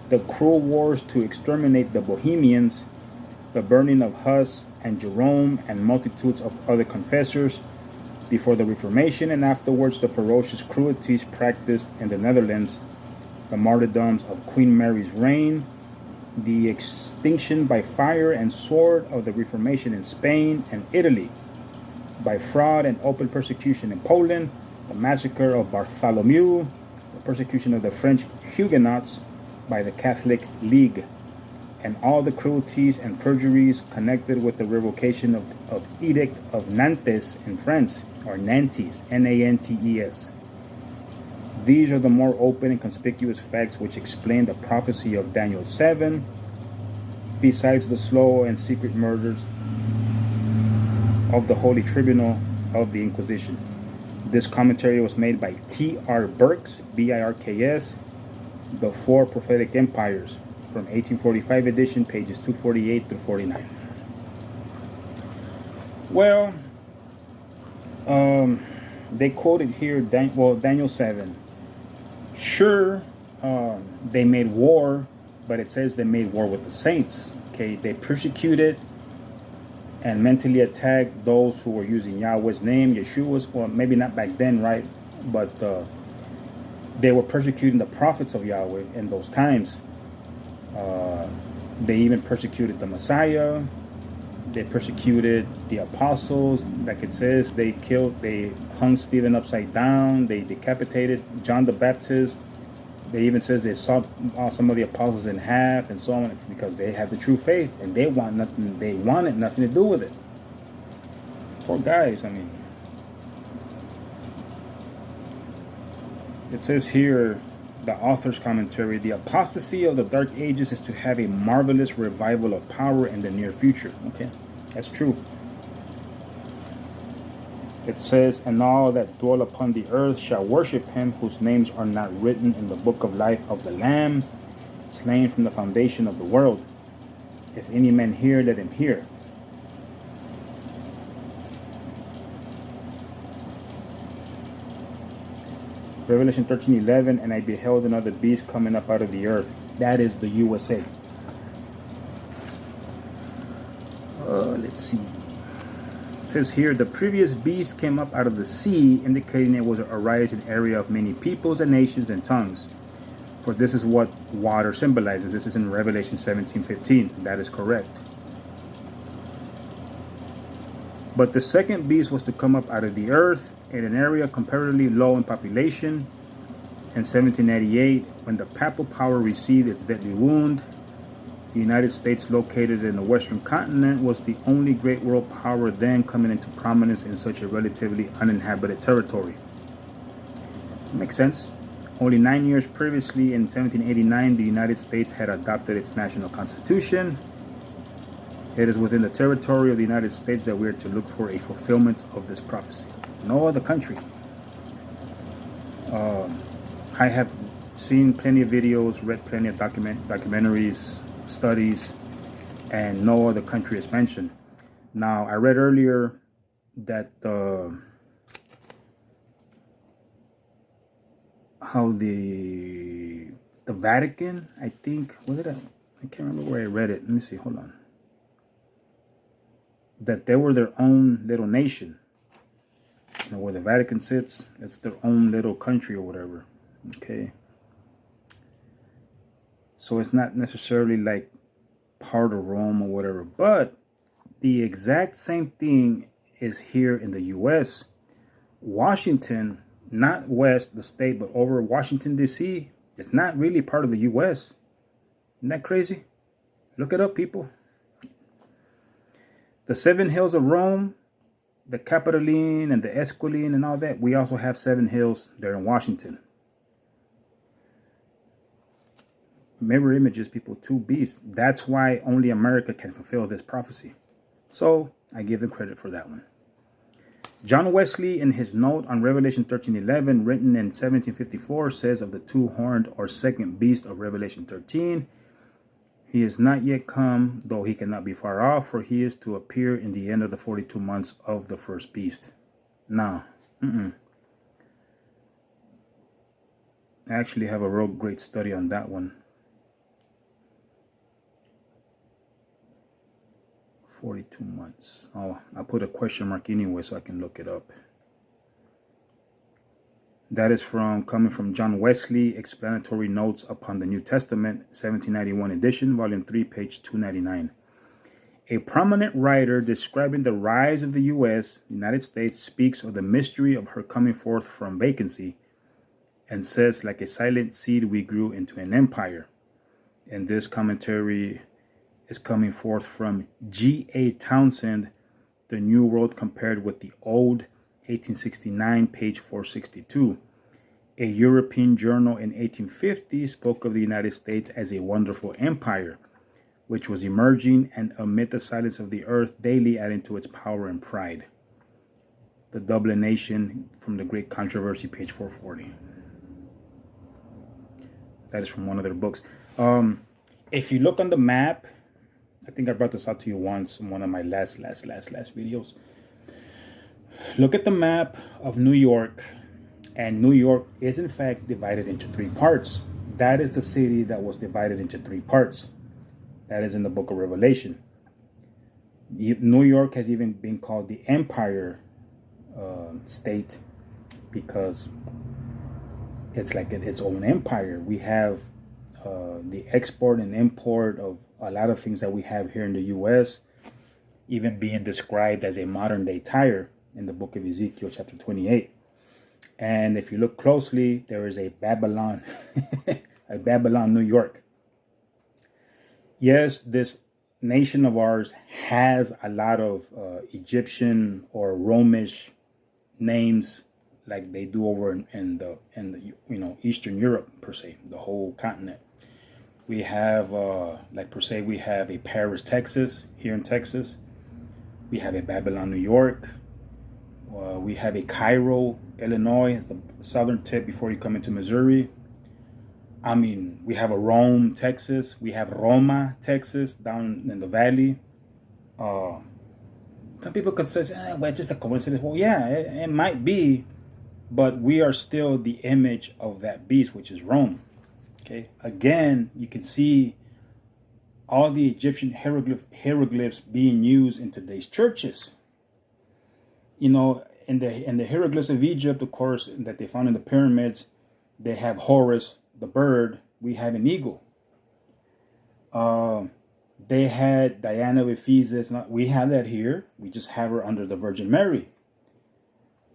the cruel wars to exterminate the Bohemians, the burning of Huss and Jerome and multitudes of other confessors before the Reformation, and afterwards the ferocious cruelties practiced in the Netherlands, the martyrdoms of Queen Mary's reign, the extinction by fire and sword of the Reformation in Spain and Italy, by fraud and open persecution in Poland, the massacre of Bartholomew, the persecution of the French Huguenots by the Catholic League, and all the cruelties and perjuries connected with the revocation of Edict of Nantes in France, or Nantes, Nantes. These are the more open and conspicuous facts which explain the prophecy of Daniel 7, besides the slow and secret murders of the Holy Tribunal of the Inquisition. This commentary was made by T.R. Birks, B-I-R-K-S, The Four Prophetic Empires, from 1845 edition, pages 248 through 49. Well, they quoted here, Daniel 7. Sure, they made war, but it says they made war with the saints. Okay, they persecuted and mentally attacked those who were using Yahweh's name, Yeshua's, well, maybe not back then, right? But they were persecuting the prophets of Yahweh in those times. They even persecuted the Messiah. They persecuted the apostles. Like it says, they hung Stephen upside down. They decapitated John the Baptist. They even says they saw some of the apostles in half and so on, because they had the true faith and they wanted nothing to do with it. Poor guys, I mean. It says here, the author's commentary, the apostasy of the Dark Ages is to have a marvelous revival of power in the near future. Okay, that's true. It says, and all that dwell upon the earth shall worship him whose names are not written in the book of life of the Lamb, slain from the foundation of the world. If any man hear, let him hear. Revelation 13:11, and I beheld another beast coming up out of the earth. That is the USA. Let's see. It says here, the previous beast came up out of the sea, indicating it was a rising area of many peoples and nations and tongues. For this is what water symbolizes. This is in Revelation 17:15. That is correct. But the second beast was to come up out of the earth in an area comparatively low in population. In 1798, when the papal power received its deadly wound, the United States, located in the western continent, was the only great world power then coming into prominence in such a relatively uninhabited territory. Makes sense? Only 9 years previously, in 1789, the United States had adopted its national constitution. It is within the territory of the United States that we are to look for a fulfillment of this prophecy. No other country. I have seen plenty of videos, read plenty of documentaries, studies, and no other country is mentioned. Now, I read earlier that how the Vatican, I think, I can't remember where I read it. Let me see, hold on. That they were their own little nation. You know, where the Vatican sits, it's their own little country or whatever. Okay. So it's not necessarily like part of Rome or whatever. But the exact same thing is here in the U.S. Washington, not West, the state, but over Washington, D.C., It's not really part of the U.S. Isn't that crazy? Look it up, people. The 7 hills of Rome, the Capitoline and the Esquiline and all that, we also have 7 hills there in Washington. Mirror images, people, 2 beasts. That's why only America can fulfill this prophecy. So I give them credit for that one. John Wesley, in his note on Revelation 13:11, written in 1754, says of the 2-horned or second beast of Revelation 13, he is not yet come, though he cannot be far off, for he is to appear in the end of the 42 months of the first beast. Now, I actually have a real great study on that one. 42 months. Oh, I put a question mark anyway so I can look it up. That is coming from John Wesley, Explanatory Notes upon the New Testament, 1791 edition, volume 3, page 299. A prominent writer describing the rise of the United States, speaks of the mystery of her coming forth from vacancy, and says, like a silent seed we grew into an empire. And this commentary is coming forth from G.A. Townsend, The New World Compared with the Old, 1869, page 462. A European journal in 1850 spoke of the United States as a wonderful empire, which was emerging and amid the silence of the earth daily adding to its power and pride. The Dublin Nation, from the Great Controversy, page 440. That is from one of their books. If you look on the map, I think I brought this out to you once in one of my last videos. Look at the map of New York, and New York is in fact divided into 3 parts. That is the city that was divided into 3 parts. That is in the book of Revelation. New York has even been called the Empire State because it's like its own empire. We have the export and import of a lot of things that we have here in the U.S. even being described as a modern day Tyre in the book of Ezekiel chapter 28. And if you look closely, there is a Babylon, a Babylon, New York. Yes, this nation of ours has a lot of Egyptian or Romish names, like they do over in the Eastern Europe per se, the whole continent. We have like per se, we have a Paris, Texas, here in Texas. We have a Babylon, New York. We have a Cairo, Illinois, the southern tip before you come into Missouri. I mean, we have a Rome, Texas. We have Roma, Texas, down in the valley. Some people could say, well, it's just a coincidence. Well, yeah, it might be, but we are still the image of that beast, which is Rome. Okay. Again, you can see all the Egyptian hieroglyphs being used in today's churches. You know, in the hieroglyphs of Egypt, of course, that they found in the pyramids, they have Horus, the bird. We have an eagle. They had Diana of Ephesus. We have that here. We just have her under the Virgin Mary.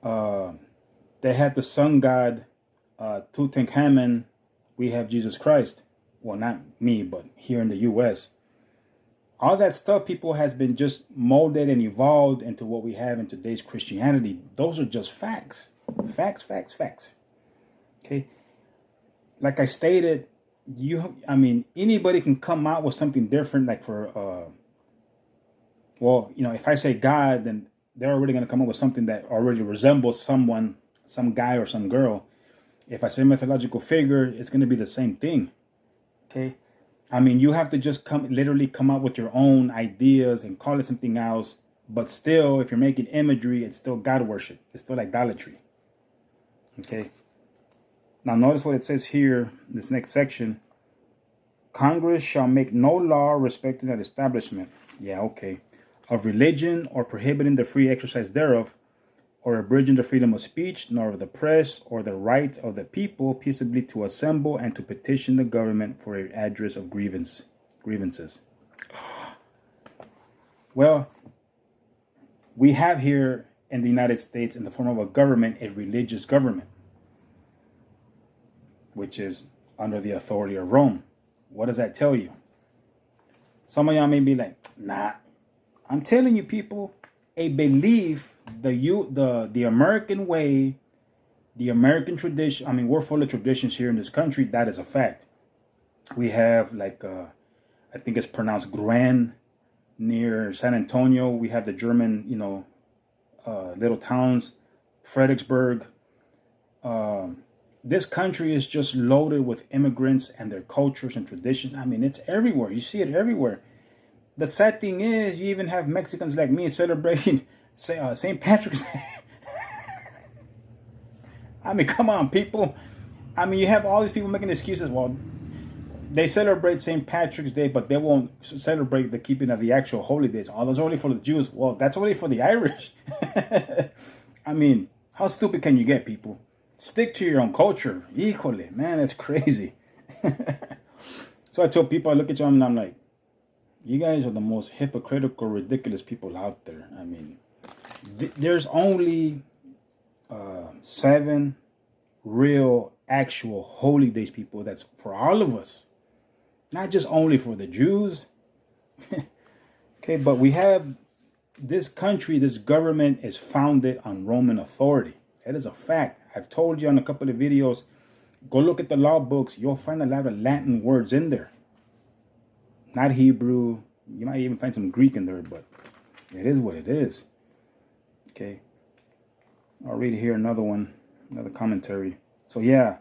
They had the sun god Tutankhamun. We have Jesus Christ. Well, not me, but here in the U.S. All that stuff, people, has been just molded and evolved into what we have in today's Christianity. Those are just facts. Facts. Okay. Like I stated, anybody can come out with something different. Like for, if I say God, then they're already going to come up with something that already resembles someone, some guy or some girl. If I say mythological figure, it's going to be the same thing. Okay. You have to just literally come up with your own ideas and call it something else. But still, if you're making imagery, it's still God worship. It's still idolatry. Okay. Now notice what it says here, this next section. Congress shall make no law respecting an establishment. Yeah, okay. Of religion or prohibiting the free exercise thereof, or abridging the freedom of speech, nor of the press, or the right of the people peaceably to assemble and to petition the government for a address of grievances. Well, we have here in the United States, in the form of a government, a religious government, which is under the authority of Rome. What does that tell you? Some of y'all may be like, nah. I'm telling you, people, a belief, the American way, the American tradition. I mean, we're full of traditions here in this country. That is a fact. We have like, I think it's pronounced Gran near San Antonio. We have the German, little towns, Fredericksburg. This country is just loaded with immigrants and their cultures and traditions. I mean, it's everywhere. You see it everywhere. The sad thing is, you even have Mexicans like me celebrating St. Patrick's Day. I mean, come on, people. I mean, you have all these people making excuses. Well, they celebrate St. Patrick's Day, but they won't celebrate the keeping of the actual holy days. Oh, that's only for the Jews. Well, that's only for the Irish. I mean, how stupid can you get, people? Stick to your own culture. Híjole, man, that's crazy. So I tell people, I look at you and I'm like, you guys are the most hypocritical, ridiculous people out there. I mean, there's only 7 real, actual holy days, people. That's for all of us. Not just only for the Jews. Okay, but we have this country, this government is founded on Roman authority. That is a fact. I've told you on a couple of videos, go look at the law books. You'll find a lot of Latin words in there. Not Hebrew. You might even find some Greek in there, but it is what it is. Okay. I'll read here another one, another commentary. So yeah,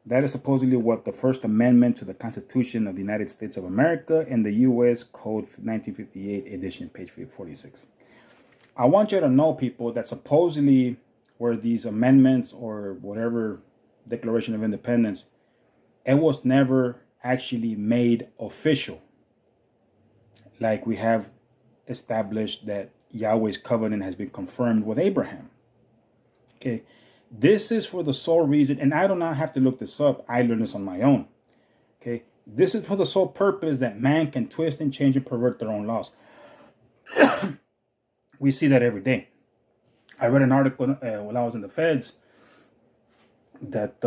that is supposedly what the First Amendment to the Constitution of the United States of America in the U.S. Code 1958 edition, page 46. I want you to know, people, that supposedly were these amendments or whatever Declaration of Independence, it was never actually made official. Like we have established that Yahweh's covenant has been confirmed with Abraham. Okay, this is for the sole reason, and I do not have to look this up. I learned this on my own. Okay, this is for the sole purpose that man can twist and change and pervert their own laws. We see that every day. I read an article while I was in the feds that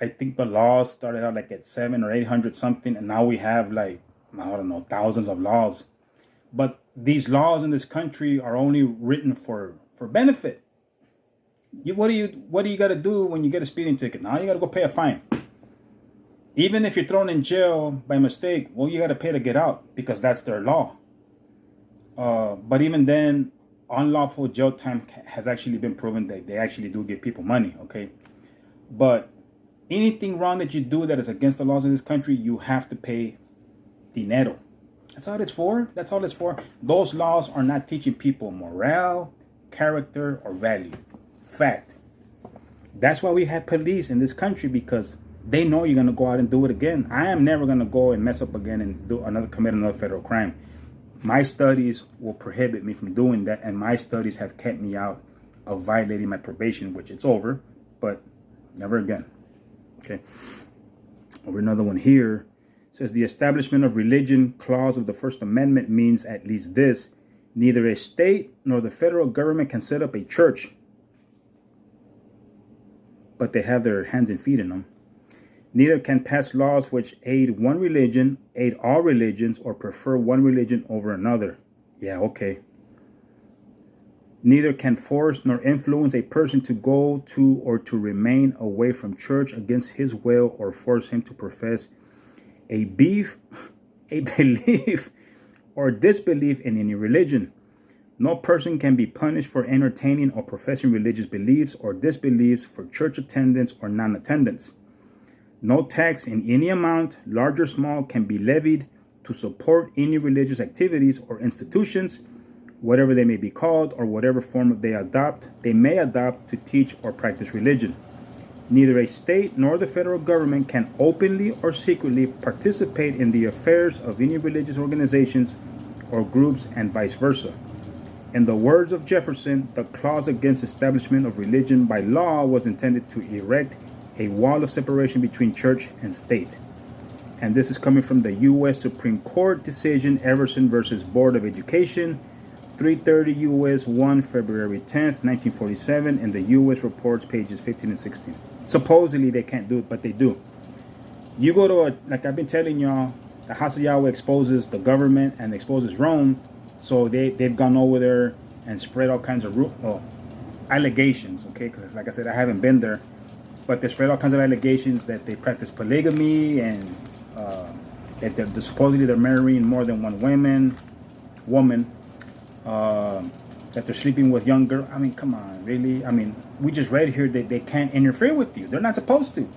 I think the laws started out like at 700 or 800 something, and now we have like, I don't know, thousands of laws. But these laws in this country are only written for benefit. What do you got to do when you get a speeding ticket? Now you got to go pay a fine. Even if you're thrown in jail by mistake, well, you got to pay to get out because that's their law. But even then, unlawful jail time has actually been proven that they actually do give people money. Okay, but anything wrong that you do that is against the laws of this country, you have to pay dinero. That's all it's for. That's all it's for. Those laws are not teaching people morale, character, or value. Fact. That's why we have police in this country, because they know you're gonna go out and do it again. I am never gonna go and mess up again and commit another federal crime. My studies will prohibit me from doing that, and my studies have kept me out of violating my probation, which it's over, but never again. Okay. Over another one here. It says the establishment of religion clause of the First Amendment means at least this: neither a state nor the federal government can set up a church, but they have their hands and feet in them. Neither can pass laws which aid one religion, aid all religions, or prefer one religion over another. Yeah, okay. Neither can force nor influence a person to go to or to remain away from church against his will, or force him to profess a belief or disbelief in any religion. No person can be punished for entertaining or professing religious beliefs or disbeliefs, for church attendance or non-attendance. No tax in any amount, large or small, can be levied to support any religious activities or institutions, whatever they may be called, or whatever form they may adopt to teach or practice religion. Neither a state nor the federal government can openly or secretly participate in the affairs of any religious organizations or groups, and vice versa. In the words of Jefferson, the clause against establishment of religion by law was intended to erect a wall of separation between church and state. And this is coming from the U.S. Supreme Court decision, Everson versus Board of Education, 330 U.S. 1, February 10th, 1947, in the U.S. reports, pages 15 and 16. Supposedly they can't do it, but they do. You go to like I've been telling y'all, the house of Yahweh exposes the government and exposes Rome. So they've gone over there and spread all kinds of allegations, okay? Because like I said, I haven't been there, but they spread all kinds of allegations that they practice polygamy and that they're supposedly they're marrying more than one woman, that they're sleeping with young girls. I mean, come on, really? I mean, we just read here that they can't interfere with you. They're not supposed to.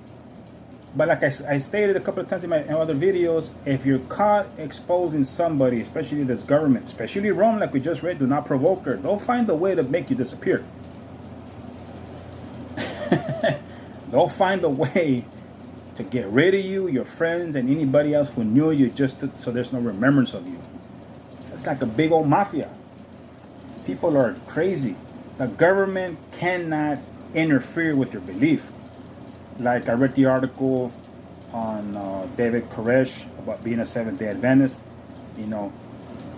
But like I stated a couple of times in my other videos, if you're caught exposing somebody, especially this government, especially Rome, like we just read, do not provoke her. They'll find a way to make you disappear. They'll find a way to get rid of you, your friends, and anybody else who knew you, so there's no remembrance of you. It's like a big old mafia. People are crazy. The government cannot interfere with your belief. Like I read the article on David Koresh about being a Seventh-day Adventist. You know,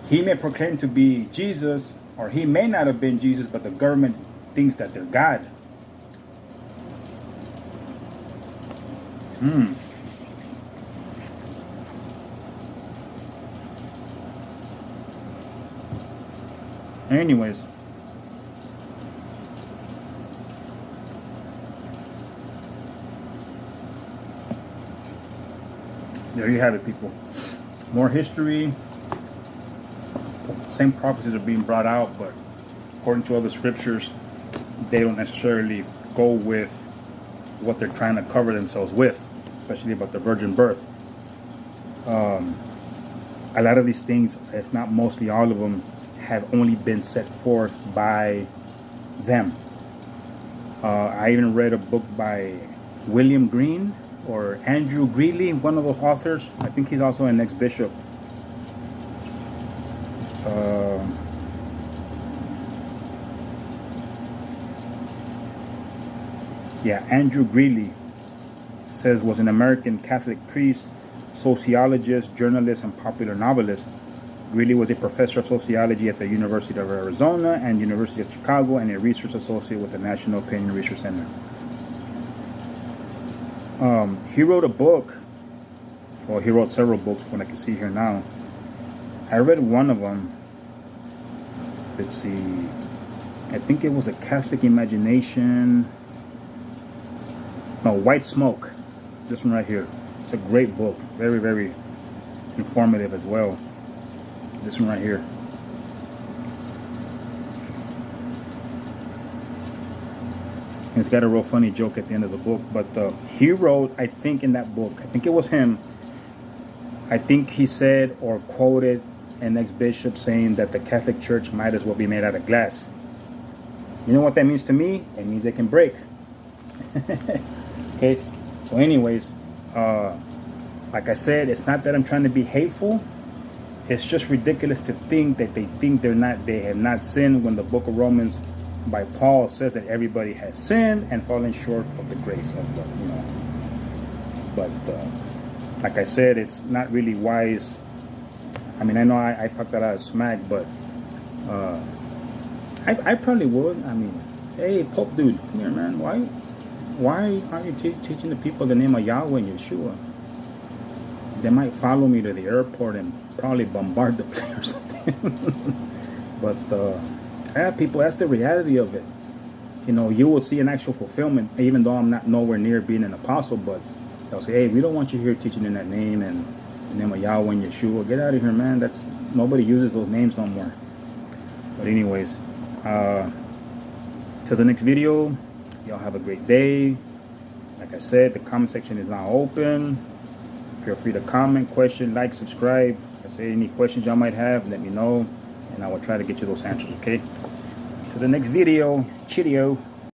he may proclaim to be Jesus, or he may not have been Jesus, but the government thinks that they're God. Anyways, there you have it, people. More history. Same prophecies are being brought out, but according to other scriptures, they don't necessarily go with what they're trying to cover themselves with, especially about the virgin birth. A lot of these things, if not mostly all of them, have only been set forth by them. I even read a book by William Green or Andrew Greeley, one of those authors. I think he's also an ex-bishop. Andrew Greeley says was an American Catholic priest, sociologist, journalist, and popular novelist. Greeley was a professor of sociology at the University of Arizona and University of Chicago, and a research associate with the National Opinion Research Center. He wrote a book. Well, he wrote several books, from what I can see here now. I read one of them. Let's see. I think it was A Catholic Imagination. No, White Smoke. This one right here. It's a great book. Very, very informative as well. This one right here. And it's got a real funny joke at the end of the book. But he wrote, I think in that book, I think it was him, I think he said or quoted an ex-bishop saying that the Catholic Church might as well be made out of glass. You know what that means to me? It means it can break. Okay, so anyways, like I said, it's not that I'm trying to be hateful. It's just ridiculous to think that they have not sinned, when the book of Romans by Paul says that everybody has sinned and fallen short of the grace of God, you know. But like I said, it's not really wise. I mean, I know I talked a lot of smack, but I probably would. I mean, hey, Pope dude, come here, man. Why aren't you teaching the people the name of Yahweh and Yeshua? They might follow me to the airport and probably bombard the plane or something. But yeah, people, that's the reality of it. You know, you will see an actual fulfillment, even though I'm not nowhere near being an apostle. But they'll say, hey, we don't want you here teaching in that name and the name of Yahweh and Yeshua. Get out of here, man. Nobody uses those names no more. But anyways, till the next video, y'all have a great day. Like I said, the comment section is now open. Feel free to comment, question, like, subscribe. Like I say, any questions y'all might have, let me know, and I will try to get you those answers, okay? To the next video, cheerio.